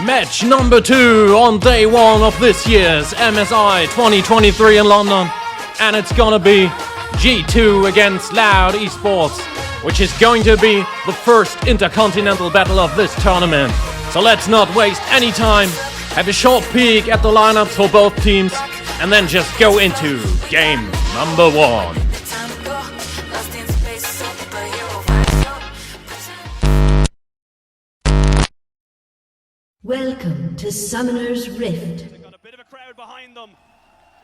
Match number 2 on day 1 of this year's MSI 2023 in London. And it's gonna be G2 against Loud Esports, which is going to be the first intercontinental battle of this tournament. So let's not waste any time, have a short peek at the lineups for both teams, and then just go into game number 1. Welcome to Summoner's Rift.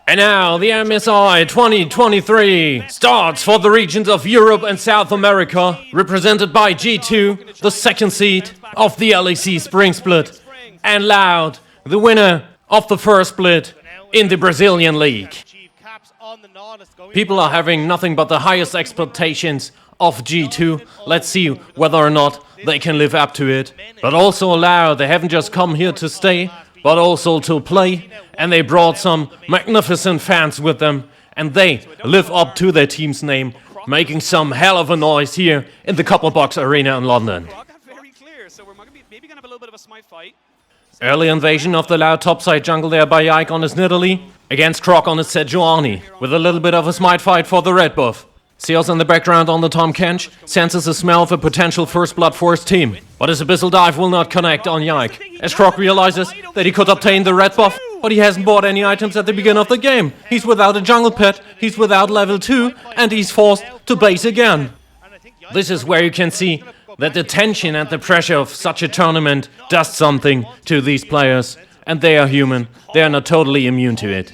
And now the MSI 2023 starts for the regions of Europe and South America, represented by G2, the second seed of the LEC Spring Split, and Loud, the winner of the first split in the Brazilian League. People are having nothing but the highest expectations of G2. Let's see whether or not they can live up to it. But also Loud, they haven't just come here to stay, but also to play, and they brought some magnificent fans with them, and they live up to their team's name, making some hell of a noise here in the Copperbox Arena in London. Early invasion of the Loud topside jungle there by Yike on his Nidalee, against Croc on his Sejuani, with a little bit of a smite fight for the red buff. Seals in the background on the Tom Kench senses the smell of a potential first blood for his team. But his Abyssal Dive will not connect on Yike, as Croc realizes that he could obtain the red buff, but he hasn't bought any items at the beginning of the game. He's without a jungle pet, he's without level 2, and he's forced to base again. This is where you can see that the tension and the pressure of such a tournament does something to these players, and they are human, they are not totally immune to it.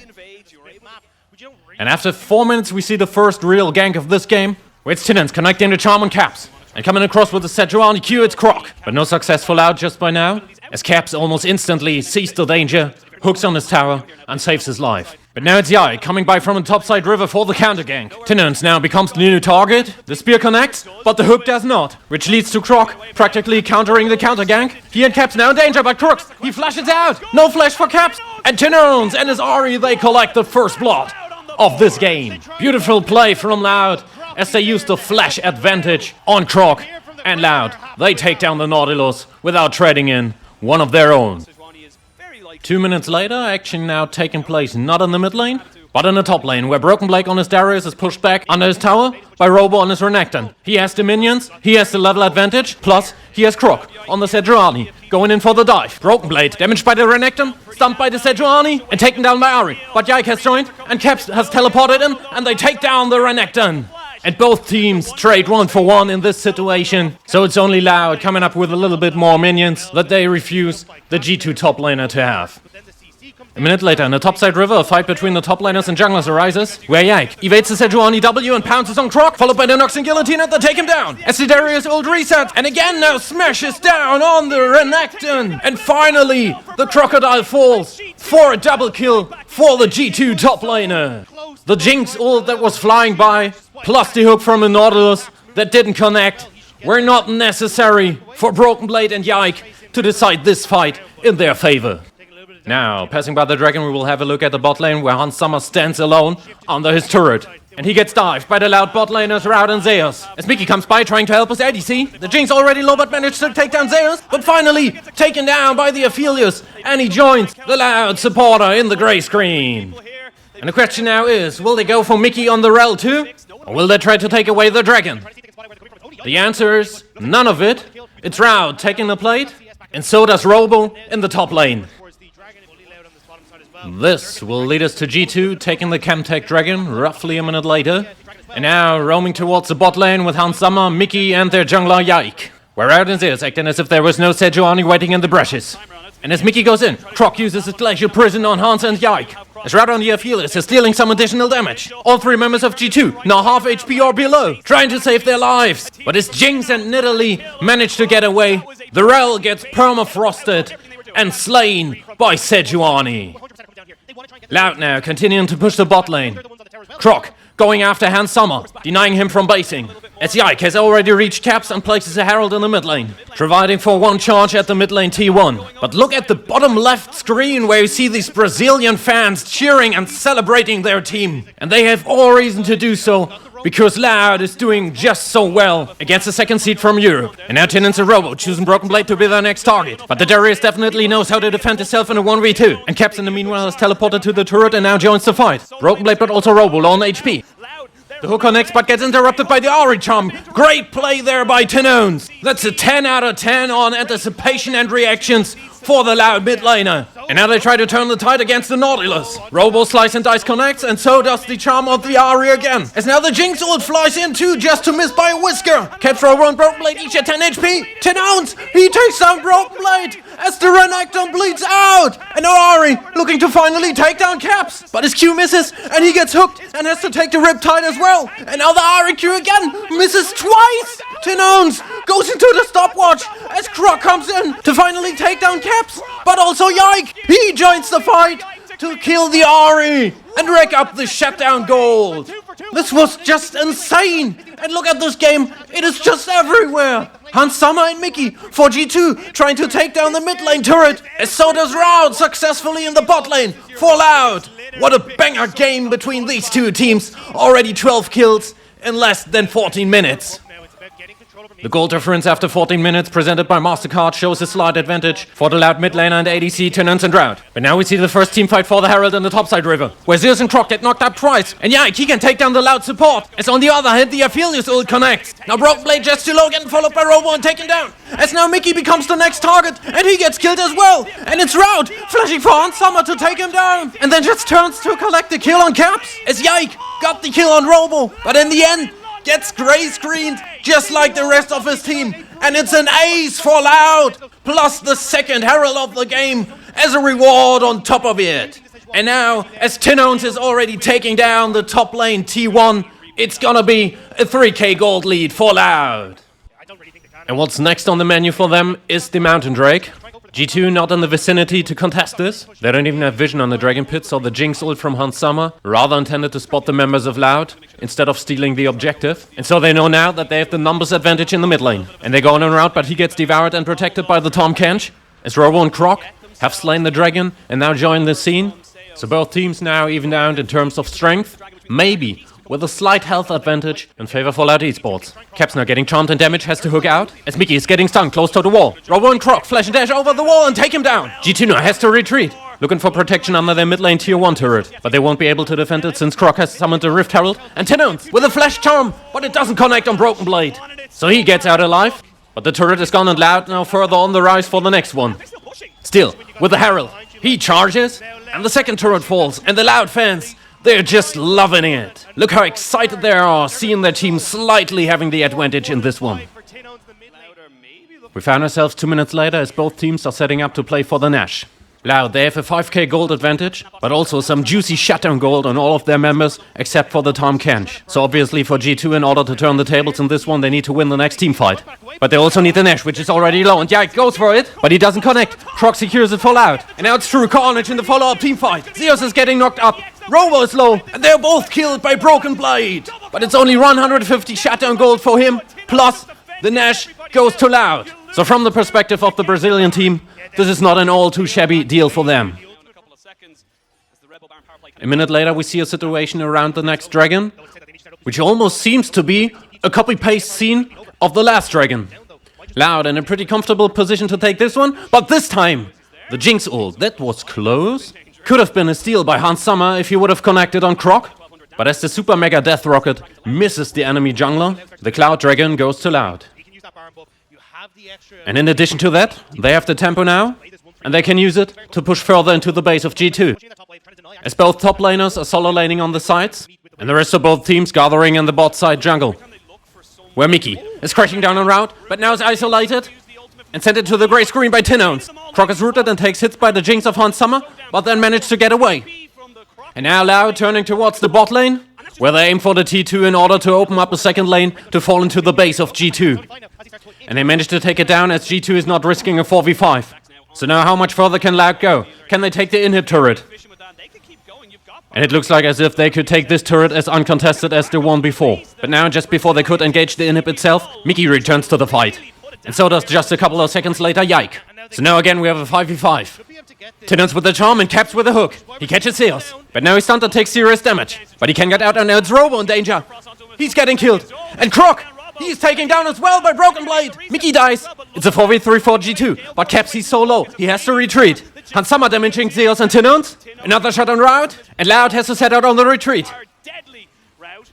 And after 4 minutes we see the first real gank of this game, where it's Tinens connecting the charm on Caps, and coming across with the Sejuani Q, it's Croc. But no success for Loud just by now, as Caps almost instantly sees the danger, hooks on his tower, and saves his life. But now it's Yai coming by from the topside river for the counter gank. Tinens now becomes the new target, the spear connects, but the hook does not, which leads to Croc practically countering the counter gank. He and Caps now in danger, but Crooks, he flashes out, no flash for Caps, and Tinens and his Ahri, they collect the first blood of this game. Beautiful play from Loud as they use the flash advantage on Croc, and Loud, they take down the Nautilus without trading in one of their own. 2 minutes later, action now taking place not in the mid lane, but in the top lane, where Broken Blade on his Darius is pushed back under his tower by Robo on his Renekton. He has the minions, he has the level advantage, plus he has Croc on the Sejuani, going in for the dive. Broken Blade damaged by the Renekton, stumped by the Sejuani, and taken down by Ahri. But Yike has joined, and Caps has teleported in, and they take down the Renekton. And both teams trade 1 for 1 in this situation. So it's only Loud coming up with a little bit more minions that they refuse the G2 top laner to have. A minute later, in the topside river, a fight between the top laners and junglers arises, where Yike evades the Sejuani W and pounces on Croc, followed by the Nox and Guillotine, and they take him down. As the Darius ult resets, and again now smashes down on the Renekton. And finally, the Crocodile falls for a double kill for the G2 top laner. The Jinx ult that was flying by, plus the hook from the Nautilus that didn't connect, were not necessary for Broken Blade and Yike to decide this fight in their favor. Now, passing by the dragon, we will have a look at the bot lane where Hans Sommer stands alone under his turret. And he gets dived by the Loud bot laners Raud and Zeus. As Mickey comes by trying to help his ADC, the Jinx already low but managed to take down Zeus, but finally taken down by the Aphelios, and he joins the Loud supporter in the grey screen. And the question now is, will they go for Mickey on the Rel too? Or will they try to take away the dragon? The answer is none of it. It's Raud taking the plate, and so does Robo in the top lane. This will lead us to G2 taking the Chemtech Dragon roughly a minute later. And now roaming towards the bot lane with Hans Sommer, Mickey and their jungler Yike. Where Raud and Zeus acting as if there was no Sejuani waiting in the brushes. And as Mickey goes in, Croc uses his Glacial Prison on Hans and Yike. As Raud on the Aphelios is dealing some additional damage. All 3 members of G2, now half HP or below, trying to save their lives. But as Jinx and Nidalee manage to get away, the Rel gets permafrosted and slain by Sejuani. Loud now continuing to push the bot lane. Croc going after Hans Sommer, denying him from basing. As Yike has already reached Caps and places a Herald in the mid lane, providing for 1 charge at the mid lane T1. But look at the bottom left screen where you see these Brazilian fans cheering and celebrating their team. And they have all reason to do so, because Loud is doing just so well against the second seed from Europe. And now Tenants and Robo choosing Broken Blade to be their next target. But the Darius definitely knows how to defend himself in a 1v2. And Caps in the meanwhile has teleported to the turret and now joins the fight. Broken Blade but also Robo, low on HP. The hook connects but gets interrupted by the Ari charm. Great play there by Tenons. That's a 10 out of 10 on anticipation and reactions for the Loud mid laner. And now they try to turn the tide against the Nautilus. Robo slice and dice connects, and so does the charm of the Ari again. As now the Jinx ult flies in too, just to miss by a whisker. Caps, Robo and Broken Blade each at 10 HP. 10 ounce, he takes down Broken Blade as the Renekton bleeds out. And now Ari looking to finally take down Caps. But his Q misses, and he gets hooked and has to take the Riptide as well. And now the Ari Q again misses twice. 10 ounce goes into the stopwatch as Croc comes in to finally take down Caps. But also Yike, he joins the fight to kill the Ari and rack up the shutdown gold. This was just insane. And look at this game, it is just everywhere. Hans Sommer and Mickey for G2 trying to take down the mid lane turret, as so does Round successfully in the bot lane for Loud. What a banger game between these two teams. Already 12 kills in less than 14 minutes. The goal difference after 14 minutes presented by MasterCard shows a slight advantage for the Loud mid laner and ADC Tenants and Drought. But now we see the first team fight for the Herald in the topside river, where Zeus and Croc get knocked up twice, and Yike, he can take down the Loud support, as on the other hand the Aphelios ult connects. Now Broken Blade just too low, getting followed by Robo and taken down, as now Mickey becomes the next target, and he gets killed as well, and it's Rout flashing for Hans Sommer to take him down, and then just turns to collect the kill on Caps, as Yike got the kill on Robo, but in the end, gets gray screened just like the rest of his team. And it's an ace for Loud, plus the second Herald of the game as a reward on top of it. And now, as Tenons is already taking down the top lane T1, it's gonna be a 3k gold lead for Loud. And what's next on the menu for them is the Mountain Drake. G2 not in the vicinity to contest this. They don't even have vision on the Dragon Pit, so the Jinx ult from Hans Sommer rather intended to spot the members of Loud instead of stealing the objective. And so they know now that they have the numbers advantage in the mid lane. And they go on en route, but he gets devoured and protected by the Tom Kench, as Robo and Croc have slain the dragon and now join the scene. So both teams now evened out in terms of strength, maybe with a slight health advantage in favor for Loud Esports. Caps now getting charmed and damage, has to hook out, as Mickey is getting stung close to the wall. Robo and Croc flash and dash over the wall and take him down. G2 now has to retreat, looking for protection under their mid lane tier 1 turret. But they won't be able to defend it since Croc has summoned the Rift Herald. And Tenons with a flash charm, but it doesn't connect on Broken Blade. So he gets out alive, but the turret is gone and Loud now further on the rise for the next one. Still, with the Herald, he charges, and the second turret falls, and the Loud fans, they're just loving it. Look how excited they are, seeing their team slightly having the advantage in this one. We found ourselves 2 minutes later as both teams are setting up to play for the Nash. Loud, they have a 5k gold advantage, but also some juicy shutdown gold on all of their members, except for the Tom Kench. So obviously for G2, in order to turn the tables in this one, they need to win the next team fight. But they also need the Nash, which is already low, and Yike goes for it, but he doesn't connect. Croc secures it for Loud, and now it's true carnage in the follow-up team fight. Zeus is getting knocked up, Robo is low, and they're both killed by Broken Blade. But it's only 150 shutdown gold for him, plus the Nash goes to Loud. So from the perspective of the Brazilian team, this is not an all too shabby deal for them. A minute later we see a situation around the next dragon, which almost seems to be a copy-paste scene of the last dragon. Loud in a pretty comfortable position to take this one, but this time, the Jinx ult, that was close. Could have been a steal by Hans Sommer if he would have connected on Croc, but as the Super Mega Death Rocket misses the enemy jungler, the Cloud Dragon goes to Loud. And in addition to that, they have the tempo now, and they can use it to push further into the base of G2. As both top laners are solo laning on the sides, and the rest of both teams gathering in the bot side jungle, where Mickey is crashing down en route, but now is isolated, and sent it to the grey screen by Tenons. Croc is rooted and takes hits by the Jinx of Hans Sommer, but then managed to get away. And now Loud turning towards the bot lane, where they aim for the T2 in order to open up a second lane to fall into the base of G2. And they managed to take it down as G2 is not risking a 4v5. So now how much further can Loud go? Can they take the inhib turret? And it looks like as if they could take this turret as uncontested as the one before. But now, just before they could engage the inhib itself, Mickey returns to the fight. And so does just a couple of seconds later Yike. So now again we have a 5v5. Tenons with the charm and Caps with the hook. He catches Zeus. But now he's stunned and takes serious damage. But he can get out and now it's Robo in danger. He's getting killed. And Croc, he's taken down as well by Broken Blade. Mickey dies. It's a 4v3 for G2, but Caps, he's so low, he has to retreat. Hansama damaging Zeus and Tinons. Another shot on Route. And Loud has to set out on the retreat.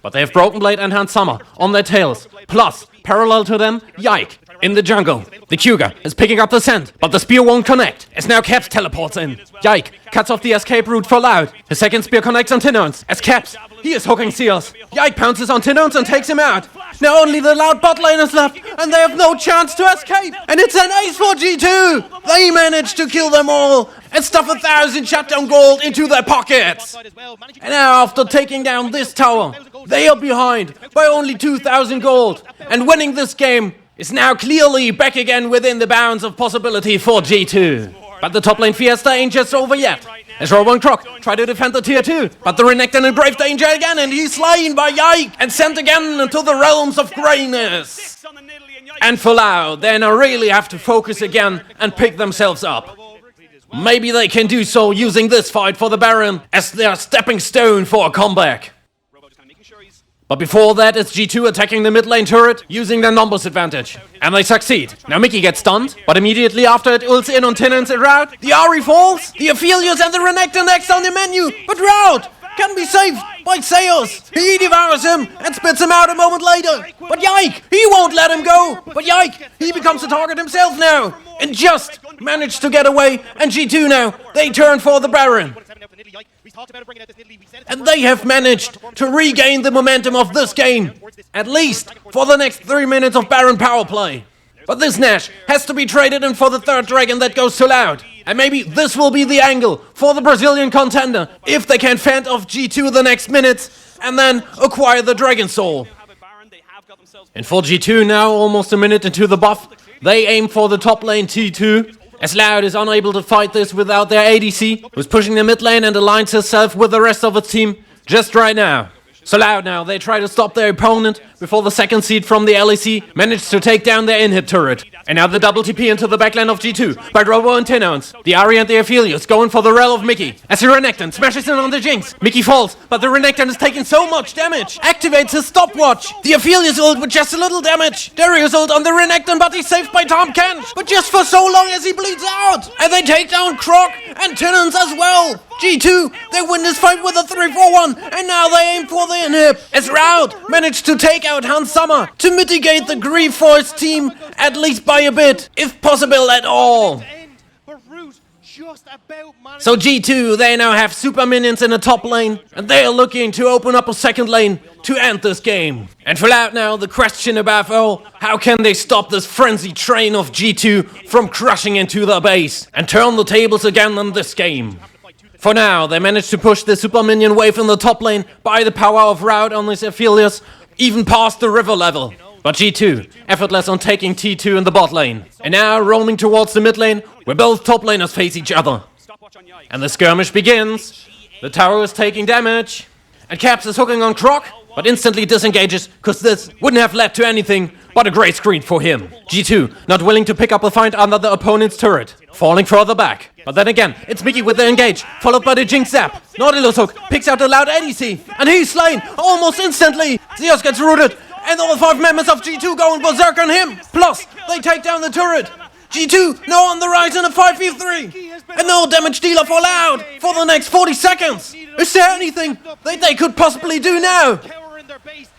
But they have Broken Blade and Hansama on their tails. Plus, parallel to them, Yike in the jungle. The Cougar is picking up the scent, but the spear won't connect, as now Caps teleports in. Yike cuts off the escape route for Loud. His second spear connects on Tinons, as Caps, he is hooking Seals. Yike pounces on Tinons and takes him out. Now only the Loud bot lane is left, and they have no chance to escape. And it's an ace for G2! They managed to kill them all and stuff 1,000 shutdown gold into their pockets. And now after taking down this tower, they are behind by only 2,000 gold. And winning this game is now clearly back again within the bounds of possibility for G2. But the top lane fiesta ain't just over yet. As Robo and Croc try to defend the tier 2, but the Renekton in grave danger again, and he's slain by Yike and sent again into the realms of greyness. And for Loud, they now really have to focus again and pick themselves up. Maybe they can do so using this fight for the Baron as their stepping stone for a comeback. But before that, it's G2 attacking the mid lane turret, using their numbers advantage. And they succeed. Now Mickey gets stunned, but immediately after it ults in on Tinons and Route. The Ahri falls, the Aphelios and the Renekton next on the menu, but Route can be saved by Zeus. He devours him and spits him out a moment later. But Yike, he won't let him go. But Yike, he becomes a target himself now. And just managed to get away, and G2 now, they turn for the Baron. And they have managed to regain the momentum of this game, at least for the next 3 minutes of Baron power play. But this Nash has to be traded in for the third dragon that goes to Loud. And maybe this will be the angle for the Brazilian contender, if they can fend off G2 the next minutes, and then acquire the Dragon Soul. And for G2 now, almost a minute into the buff, they aim for the top lane T2, as Loud is unable to fight this without their ADC, who's pushing the mid lane and aligns herself with the rest of its team just right now. So Loud now, they try to stop their opponent before the second seed from the LEC managed to take down their inhib turret. And now the double TP into the backline of G2 by Robo and Tinons. The Ahri and the Aphelios going for the rel of Mickey as the Renekton smashes in on the Jinx. Mickey falls, but the Renekton is taking so much damage. Activates his stopwatch. The Aphelios ult with just a little damage. Darius ult on the Renekton, but he's saved by Tom Kench. But just for so long as he bleeds out. And they take down Croc and Tinons as well. G2, they win this fight with a 3-4-1, and now they aim for the inhib. As Route managed to take out Hansama to mitigate the grief for his team, at least by a bit, if possible at all. So G2, they now have super minions in the top lane, and they are looking to open up a second lane to end this game. And for Loud now, the question above all, how can they stop this frenzied train of G2 from crushing into their base and turn the tables again in this game? For now, they managed to push the super minion wave in the top lane by the power of Route on his Aphelios, even past the river level. But G2, effortless on taking T2 in the bot lane. And now roaming towards the mid lane, where both top laners face each other. And the skirmish begins. The tower is taking damage. And Caps is hooking on Croc, but instantly disengages, cause this wouldn't have led to anything but a great screen for him. G2, not willing to pick up a fight under the opponent's turret, falling further back. But then again, it's Mickey with the engage, followed by the Jinx Zap. Nautilus Hook picks out the Loud ADC, and he's slain almost instantly. Zeus gets rooted, and all 5 members of G2 going berserk on him. Plus, they take down the turret. G2 now on the rise in a 5v3. And no damage dealer for Loud for the next 40 seconds. Is there anything that they could possibly do now?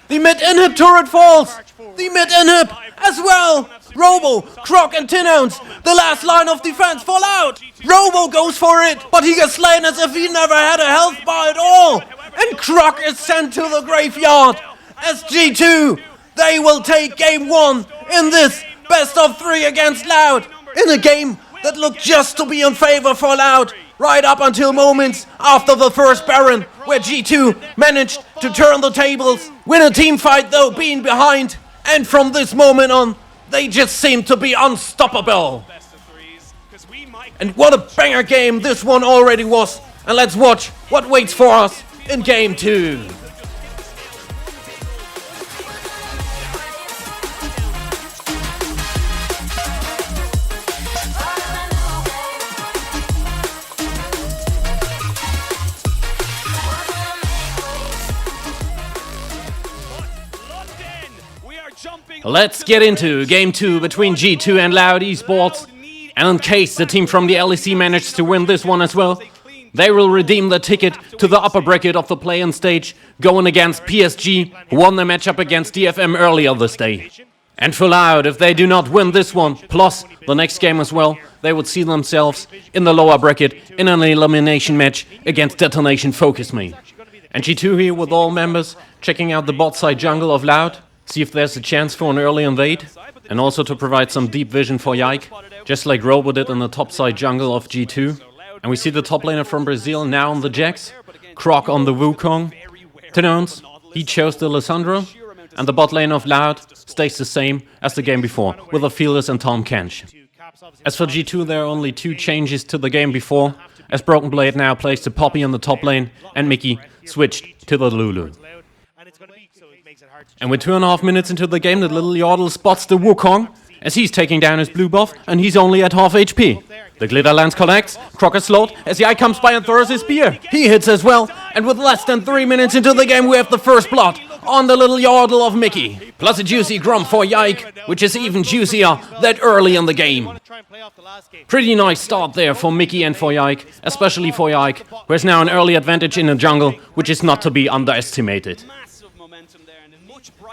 The mid-inhib turret falls. The mid-inhib as well. Robo, Croc and Tinons, the last line of defense for Loud. Robo goes for it, but he gets slain as if he never had a health bar at all. And Croc is sent to the graveyard. As G2, they will take game 1 in this best of 3 against Loud. In a game that looked just to be in favor for Loud, right up until moments after the first Baron, where G2 managed to turn the tables, win a team fight though being behind, and from this moment on, they just seem to be unstoppable. And what a banger game this one already was, and let's watch what waits for us in game 2. Let's get into Game 2 between G2 and Loud Esports. And in case the team from the LEC manages to win this one as well, they will redeem the ticket to the upper bracket of the play-in stage, going against PSG, who won the matchup against DFM earlier this day. And for Loud, if they do not win this one, plus the next game as well, they would see themselves in the lower bracket in an elimination match against Detonation Focus Me. And G2 here with all members, checking out the bot side jungle of Loud, see if there's a chance for an early invade, and also to provide some deep vision for Yike, just like Robo did in the top side jungle of G2. And we see the top laner from Brazil now on the Jax, Croc on the Wukong, Tinones, he chose the Lissandra, and the bot lane of Loud stays the same as the game before, with a Fearless and Tom Kench. As for G2, there are only 2 changes to the game before, as Broken Blade now plays the Poppy in the top lane, and Mickey switched to the Lulu. And with 2.5 minutes into the game, the little Yordle spots the Wukong, as he's taking down his blue buff, and he's only at half HP. The glitter lance connects, Croc is slowed, as the eye comes by and throws his spear. He hits as well, and with less than 3 minutes into the game, we have the first blood on the little Yordle of Mickey. Plus a juicy Grom for Yike, which is even juicier that early in the game. Pretty nice start there for Mickey and for Yike, especially for Yike, who has now an early advantage in the jungle, which is not to be underestimated.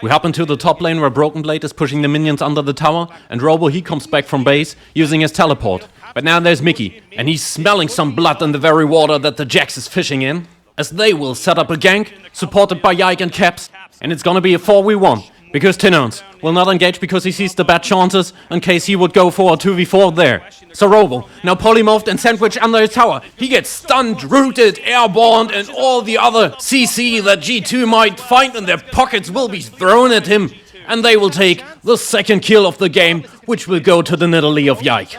We hop into the top lane where Broken Blade is pushing the minions under the tower, and Robo he comes back from base using his teleport. But now there's Mickey, and he's smelling some blood in the very water that the Jax is fishing in, as they will set up a gank, supported by Yike and Caps, and it's gonna be a 4v1, because Tinones will not engage because he sees the bad chances in case he would go for a 2v4 there. So Robo, now polymorphed and sandwiched under his tower, he gets stunned, rooted, airborne, and all the other CC that G2 might find in their pockets will be thrown at him, and they will take the second kill of the game, which will go to the Nidalee of Yike.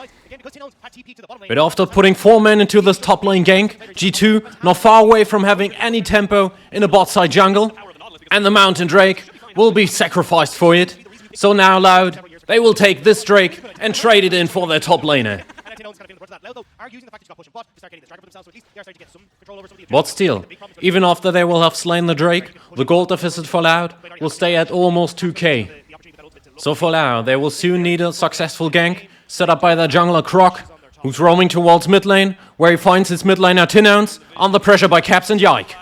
But after putting 4 men into this top lane gank, G2 not far away from having any tempo in a bot side jungle, and the Mountain Drake will be sacrificed for it. So now Loud, they will take this Drake and trade it in for their top laner. But still, even after they will have slain the Drake, the gold deficit for Loud will stay at almost 2k. So for Loud, they will soon need a successful gank set up by their jungler Croc, who's roaming towards mid lane, where he finds his mid laner Tinones under pressure by Caps and Yike.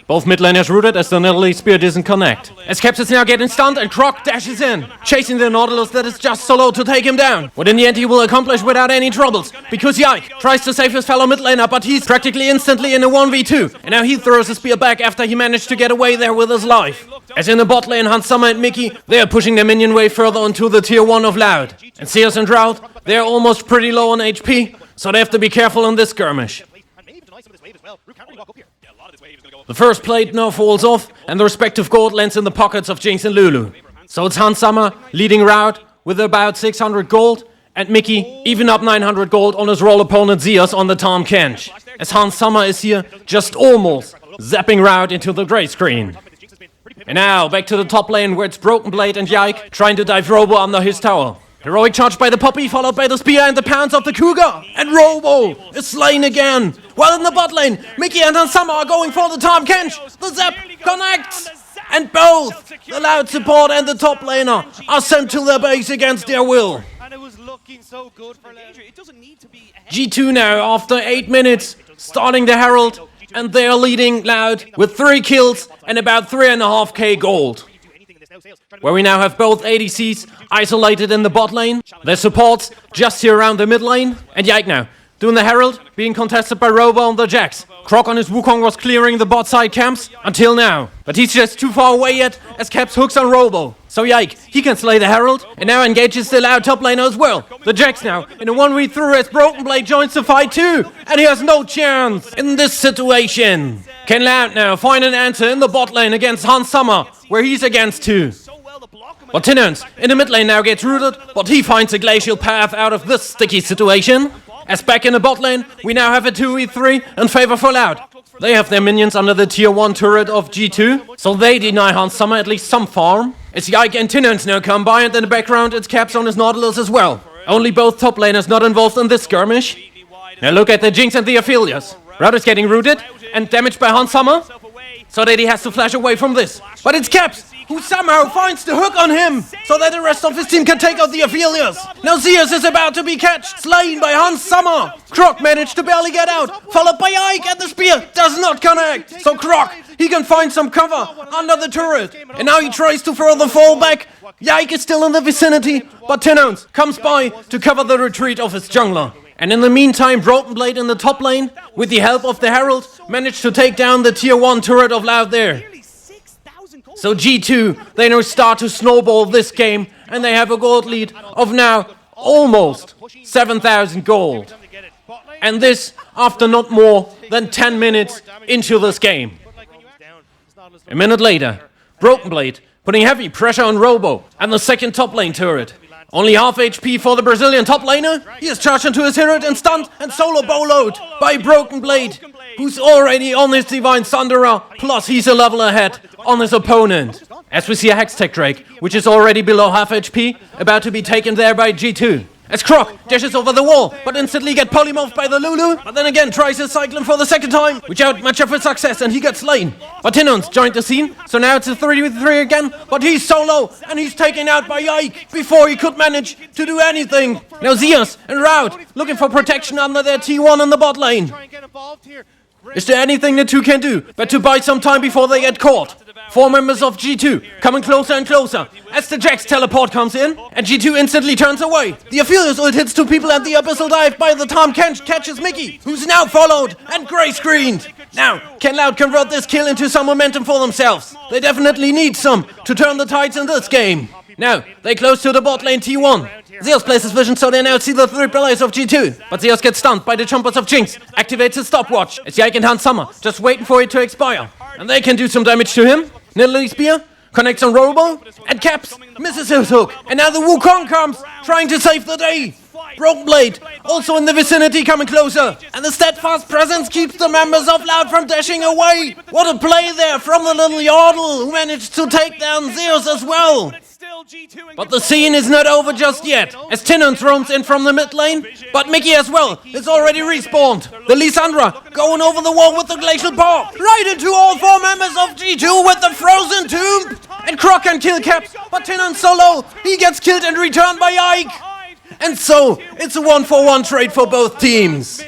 Both mid laners rooted as the Nidalee spear doesn't connect. As Caps is now getting stunned and Croc dashes in, chasing the Nautilus that is just so low to take him down. What in the end he will accomplish without any troubles, because Yike tries to save his fellow mid laner, but he's practically instantly in a 1v2. And now he throws his spear back after he managed to get away there with his life. As in the bot lane, Hans Summer and Mickey, they are pushing their minion way further onto the tier 1 of Loud. And Sears and Drought, they are almost pretty low on HP, so they have to be careful in this skirmish. The first plate now falls off, and the respective gold lands in the pockets of Jinx and Lulu. So it's Hans Summer leading route with about 600 gold, and Mickey even up 900 gold on his role opponent Zeus on the Tom Kench. As Hans Summer is here just almost zapping route into the grey screen. And now back to the top lane where it's Broken Blade and Yike trying to dive Robo under his tower. Heroic charge by the Poppy, followed by the spear and the pounce of the Cougar. And Robo is slain again. While in the bot lane, Mickey and Hansama are going for the Tom Kench. The Zap connects. And both the Loud support and the top laner are sent to their base against their will. G2 now, after 8 minutes, starting the Herald. And they are leading Loud with 3 kills and about 3.5k gold. Where we now have both ADCs isolated in the bot lane, their supports just here around the mid lane, and Yike now, doing the Herald, being contested by Robo on the Jax. Croc on his Wukong was clearing the bot side camps until now, but he's just too far away yet as Caps hooks on Robo. So Yike, he can slay the Herald, and now engages the Loud top laner as well. The Jax now, in a 1v3 as Broken Blade joins the fight too, and he has no chance in this situation. Can Loud now find an answer in the bot lane against Hans Summer, where he's against 2. But Tinones in the mid lane now gets rooted, but he finds a glacial path out of this sticky situation. As back in the bot lane, we now have a 2v3 in favor for Loud. They have their minions under the tier 1 turret of G2, so they deny Hans Summer at least some farm. As Yike and Tinones now come by, and in the background it's Caps on his Nautilus as well. Only both top laners not involved in this skirmish. Now look at the Jinx and the Aphelios. Rout is getting rooted and damaged by Hans Summer, so that he has to flash away from this. But it's Caps who somehow finds the hook on him, so that the rest of his team can take out the Aphelios. Now Zeus is about to be catched, slain by Hans Sommer. Croc managed to barely get out, followed by Ike, and the spear does not connect. So Croc, he can find some cover under the turret, and now he tries to further fall back. Yike is still in the vicinity, but Tinones comes by to cover the retreat of his jungler. And in the meantime, Broken Blade in the top lane, with the help of the Herald, managed to take down the tier 1 turret of Loud there. So G2, they now start to snowball this game, and they have a gold lead of now almost 7,000 gold. And this after not more than 10 minutes into this game. A minute later, Broken Blade putting heavy pressure on Robo and the second top lane turret. Only half HP for the Brazilian top laner. He is charged into his turret and stunned and solo boloed by Broken Blade, who's already on his Divine Thunderer, plus he's a level ahead on his opponent. As we see a Hextech Drake, which is already below half HP, about to be taken there by G2. As Croc dashes over the wall, but instantly get polymorphed by the Lulu, but then again tries his cyclone for the second time, without much of a success, and he gets slain. But Tinons joined the scene, so now it's a 3v3 again, but he's solo, and he's taken out by Ike, before he could manage to do anything. Now Zeus and Rout, looking for protection under their T1 in the bot lane. Is there anything the two can do but to buy some time before they get caught? 4 members of G2 coming closer and closer as the Jax teleport comes in, and G2 instantly turns away. The Aphelios ult hits 2 people, and the Abyssal Dive by the Tom Kench catches Mickey, who's now followed and gray screened. Now, can Loud convert this kill into some momentum for themselves? They definitely need some to turn the tides in this game. Now, they close to the bot lane T1. Zeus places vision so they now see the 3 players of G2. But Zeus gets stunned by the chompers of Jinx, activates his stopwatch as Yike and Hans Sommer just waiting for it to expire. And they can do some damage to him. Nidalee Spear connects on Robo, and Caps misses his hook. And now the Wukong comes, trying to save the day. Broken Blade also in the vicinity, coming closer. And the steadfast presence keeps the members of Loud from dashing away. What a play there from the little Yordle, who managed to take down Zeus as well. But the scene is not over just yet, as Tinons roams in from the mid lane, but Mickey as well is already respawned. The Lysandra going over the wall with the Glacial Paw, right into all 4 members of G2 with the Frozen Tomb. And Croc can kill Caps, but Tinons solo, he gets killed and returned by Ike. And so, it's a 1-for-1 trade for both teams.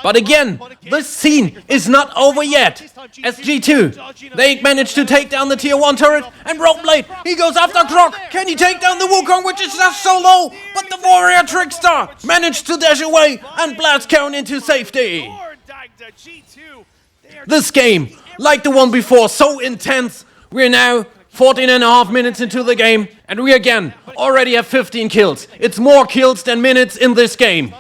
But again, this scene is not over yet. As G2, they managed to take down the tier 1 turret, and Broken Blade, he goes after Croc. Can he take down the Wukong, which is just so low? But the Warrior Trickster managed to dash away and blast Count into safety. This game, like the one before, so intense. We're now 14.5 minutes into the game, and we again already have 15 kills. It's more kills than minutes in this game.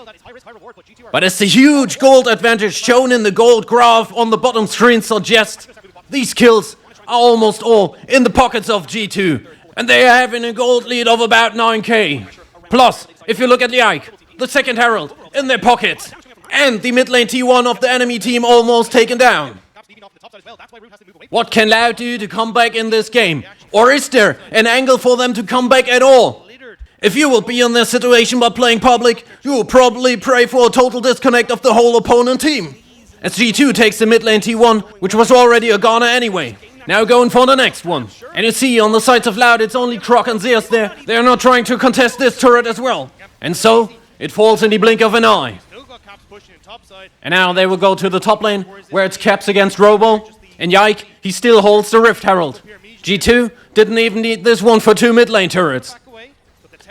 But as the huge gold advantage shown in the gold graph on the bottom screen suggests, these kills are almost all in the pockets of G2, and they are having a gold lead of about 9k. Plus, if you look at the Ike, the second Herald in their pockets, and the mid lane T1 of the enemy team almost taken down. What can Loud do to come back in this game? Or is there an angle for them to come back at all? If you will be in this situation by playing public, you will probably pray for a total disconnect of the whole opponent team. As G2 takes the mid lane T1, which was already a goner anyway. Now going for the next one. And you see on the sides of Loud, it's only Croc and Zeus there. They are not trying to contest this turret as well. And so, it falls in the blink of an eye. And now they will go to the top lane, where it's Caps against Robo. And Yike, he still holds the Rift Herald. G2 didn't even need this one for 2 mid lane turrets.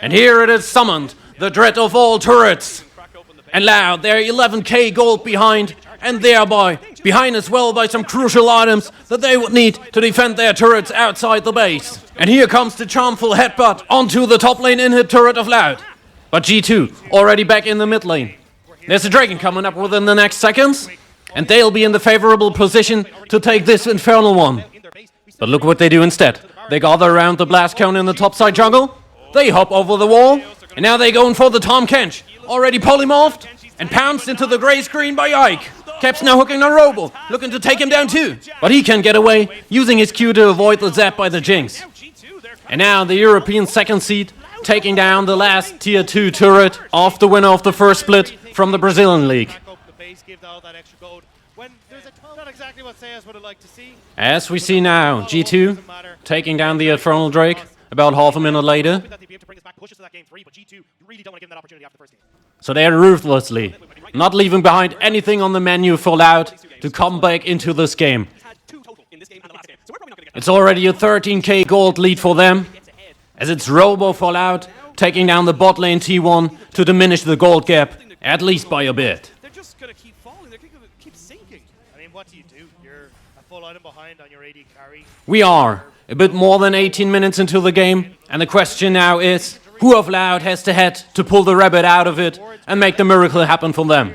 And here it is summoned, the dread of all turrets. And Loud, they're 11k gold behind, and thereby behind as well by some crucial items that they would need to defend their turrets outside the base. And here comes the charmful headbutt onto the top lane in-hit turret of Loud. But G2 already back in the mid lane. There's a dragon coming up within the next seconds, and they'll be in the favorable position to take this infernal one. But look what they do instead. They gather around the blast cone in the topside jungle, they hop over the wall, and now they're going for the Tom Kench, already polymorphed, and pounced into the grey screen by Ike. Cap's now hooking on Robo, looking to take him down too, but he can get away, using his Q to avoid the zap by the Jinx. And now the European second seed, taking down the last tier 2 turret of the winner of the first split from the Brazilian league. when there's not exactly what Sayas would have liked to see. As we see now, G2 taking down the Infernal Drake about half a minute later. So they are ruthlessly not leaving behind anything on the menu for Loud to come back into this game. It's already a 13k gold lead for them, as it's Robo for Loud taking down the bot lane T1 to diminish the gold gap, at least by a bit. They're just gonna keep falling, they're gonna keep sinking. I mean, what do? You're a full item behind on your AD carry. We are a bit more than 18 minutes into the game, and the question now is, who of Loud has the head to pull the rabbit out of it and make the miracle happen for them?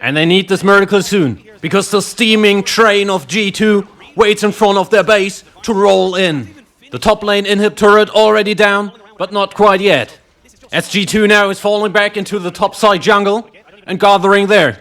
And they need this miracle soon, because the steaming train of G2 waits in front of their base to roll in. The top lane inhib turret already down, but not quite yet, as G2 now is falling back into the top side jungle and gathering there.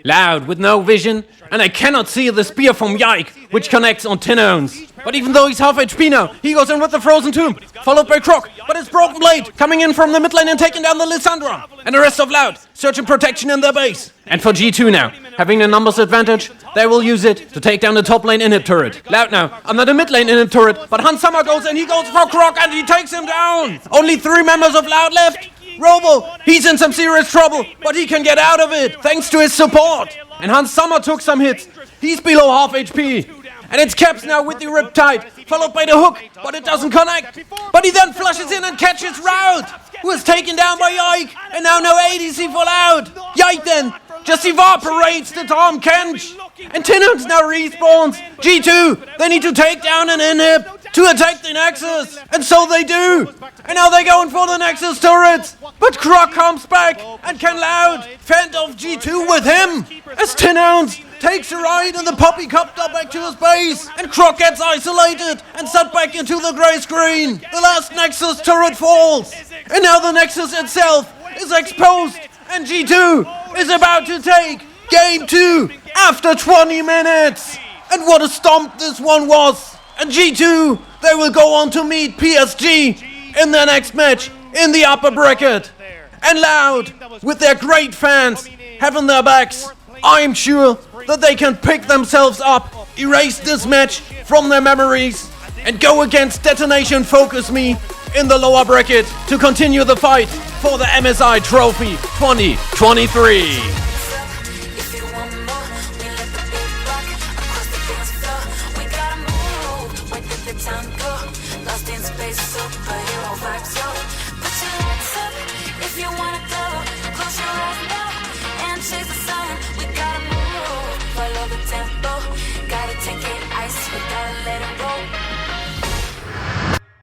Loud with no vision, and I cannot see the spear from Yike, which connects on Tinones. But even though he's half HP now, he goes in with the Frozen Tomb, followed by Croc, but it's Broken Blade coming in from the mid lane and taking down the Lissandra. And the rest of Loud searching protection in their base. And for G2 now, having a numbers advantage, they will use it to take down the top lane inhib turret. Loud now, under the mid lane inhib turret, but Hans Summer goes in, he goes for Croc and he takes him down. Only 3 members of Loud left. Robo, he's in some serious trouble, but he can get out of it thanks to his support. And Hans Sommer took some hits. He's below half HP. And it's Caps now with the Riptide, followed by the hook, but it doesn't connect. But he then flushes in and catches Rout, who is taken down by Yike, and now no ADC for Loud. Yike then just evaporates the Tom Kench. And Tinones now respawns. G2, they need to take down an inhib to attack the Nexus. And so they do. And now they're going for the Nexus turrets. But Croc comes back and can Loud fend off G2 with him. As Tinones takes a ride in the Poppy Copter back to his base. And Croc gets isolated and sent back into the grey screen. The last Nexus turret falls. And now the Nexus itself is exposed. And G2 is about to take Game 2 after 20 minutes. And what a stomp this one was. And G2, they will go on to meet PSG in their next match in the upper bracket. And Loud, with their great fans having their backs, I'm sure that they can pick themselves up, erase this match from their memories, and go against Detonation Focus Me in the lower bracket to continue the fight for the MSI Trophy 2023. Follow the tempo, gotta take it ice, we gotta let it roll.